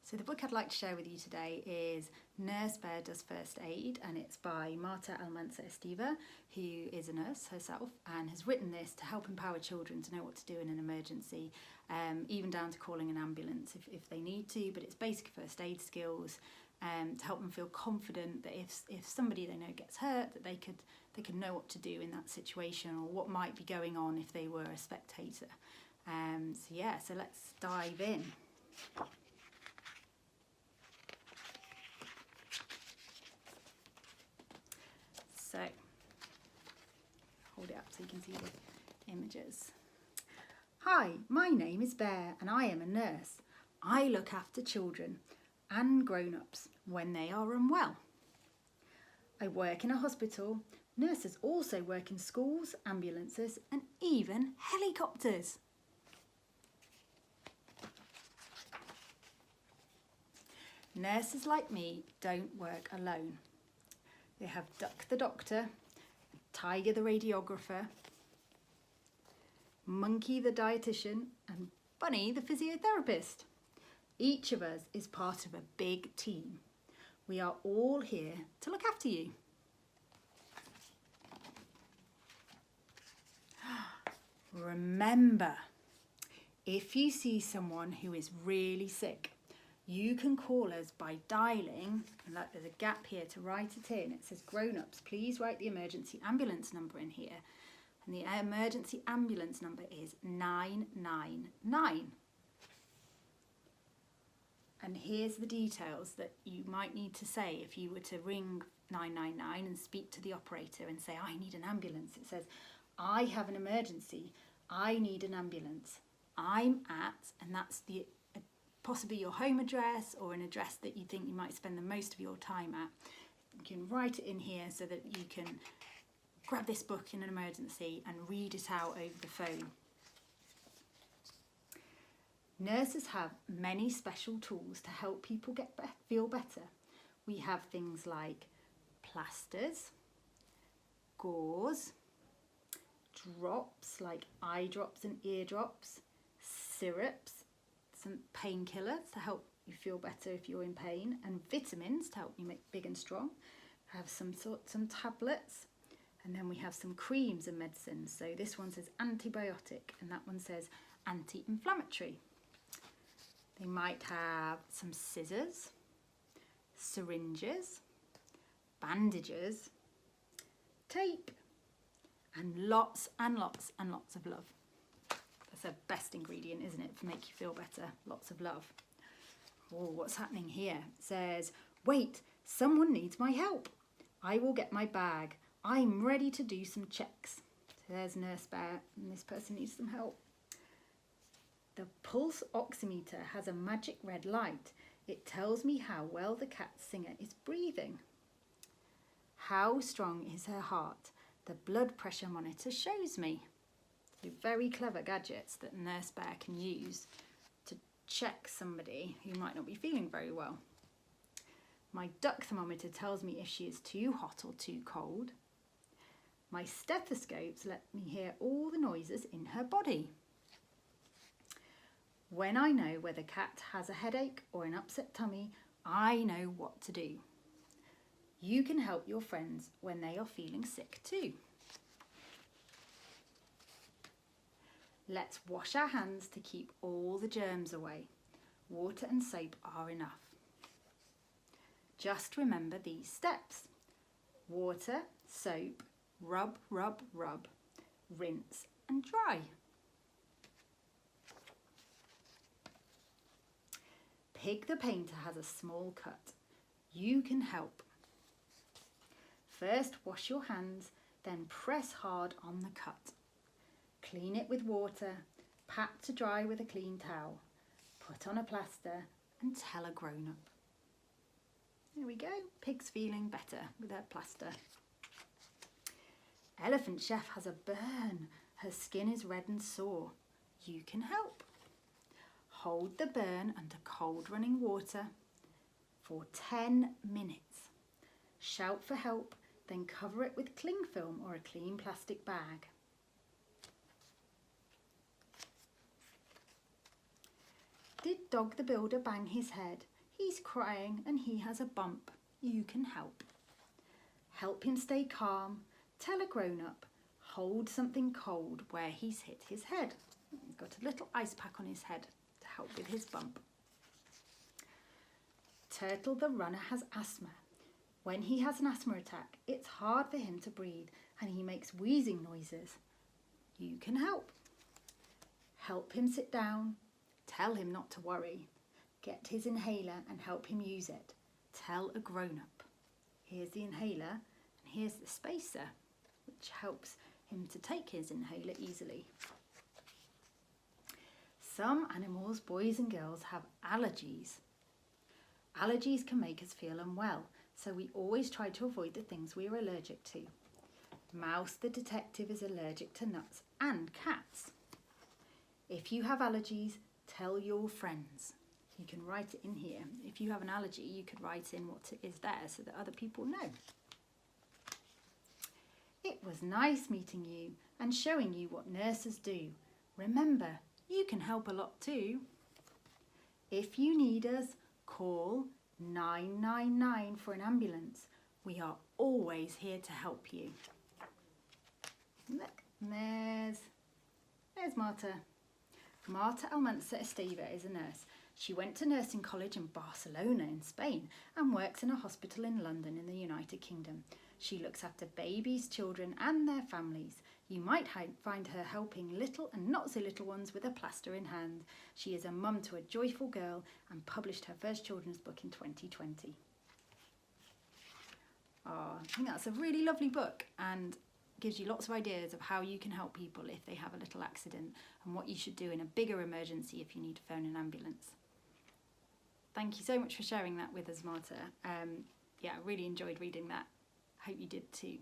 So the book I'd like to share with you today is Nurse Bear Does First Aid, and it's by Marta Almansa Esteva, who is a nurse herself and has written this to help empower children to know what to do in an emergency, even down to calling an ambulance if they need to. But it's basic first aid skills to help them feel confident that if somebody they know gets hurt, that they could know what to do in that situation, or what might be going on if they were a spectator. So let's dive in. So, hold it up so you can see the images. Hi, my name is Bear and I am a nurse. I look after children and grown-ups when they are unwell. I work in a hospital. Nurses also work in schools, ambulances and even helicopters. Nurses like me don't work alone. They have Duck the doctor, Tiger the radiographer, Monkey the dietitian and Bunny the physiotherapist. Each of us is part of a big team. We are all here to look after you. Remember, if you see someone who is really sick, you can call us by dialing, and look, there's a gap here to write it in. It says grown-ups, please write the emergency ambulance number in here. And the emergency ambulance number is 999. And here's the details that you might need to say if you were to ring 999 and speak to the operator and say, I need an ambulance. It says, I have an emergency. I need an ambulance. I'm at, and that's the possibly your home address or an address that you think you might spend the most of your time at. You can write it in here so that you can grab this book in an emergency and read it out over the phone. Nurses have many special tools to help people feel better. We have things like plasters, gauze, drops like eye drops and ear drops, syrups, some painkillers to help you feel better if you're in pain, and vitamins to help you make big and strong. We have some tablets, and then we have some creams and medicines. So this one says antibiotic and that one says anti-inflammatory. They might have some scissors, syringes, bandages, tape, and lots and lots and lots of love. That's the best ingredient, isn't it, to make you feel better? Lots of love. Oh, what's happening here? It says, wait, someone needs my help. I will get my bag. I'm ready to do some checks. So there's Nurse Bear, and this person needs some help. The pulse oximeter has a magic red light. It tells me how well the cat singer is breathing. How strong is her heart? The blood pressure monitor shows me. So very clever gadgets that Nurse Bear can use to check somebody who might not be feeling very well. My duck thermometer tells me if she is too hot or too cold. My stethoscopes let me hear all the noises in her body. When I know whether cat has a headache or an upset tummy, I know what to do. You can help your friends when they are feeling sick too. Let's wash our hands to keep all the germs away. Water and soap are enough. Just remember these steps. Water, soap, rub, rub, rub, rinse and dry. Pig the painter has a small cut. You can help. First wash your hands, then press hard on the cut. Clean it with water, pat to dry with a clean towel, put on a plaster and tell a grown-up. There we go, Pig's feeling better with her plaster. Elephant Chef has a burn. Her skin is red and sore. You can help. Hold the burn under cold running water for 10 minutes. Shout for help, then cover it with cling film or a clean plastic bag. Did Dog the Builder bang his head? He's crying and he has a bump. You can help. Help him stay calm. Tell a grown-up. Hold something cold where he's hit his head. Got a little ice pack on his head to help with his bump. Turtle the runner has asthma. When he has an asthma attack, it's hard for him to breathe and he makes wheezing noises. You can help. Help him sit down. Tell him not to worry. Get his inhaler and help him use it. Tell a grown-up. Here's the inhaler and here's the spacer, which helps him to take his inhaler easily. Some animals, boys and girls, have allergies. Allergies can make us feel unwell, so we always try to avoid the things we are allergic to. Mouse the detective is allergic to nuts and cats. If you have allergies, tell your friends. You can write it in here. If you have an allergy, you could write in what it is there so that other people know. It was nice meeting you and showing you what nurses do. Remember, you can help a lot too. If you need us, call 999 for an ambulance. We are always here to help you. Look, there's Marta. Marta Almansa Esteva is a nurse. She went to nursing college in Barcelona in Spain and works in a hospital in London in the United Kingdom. She looks after babies, children and their families. You might find her helping little and not so little ones with a plaster in hand. She is a mum to a joyful girl and published her first children's book in 2020. I think that's a really lovely book and gives you lots of ideas of how you can help people if they have a little accident and what you should do in a bigger emergency if you need to phone an ambulance. Thank you so much for sharing that with us, Marta. Yeah, I really enjoyed reading that. Hope you did too.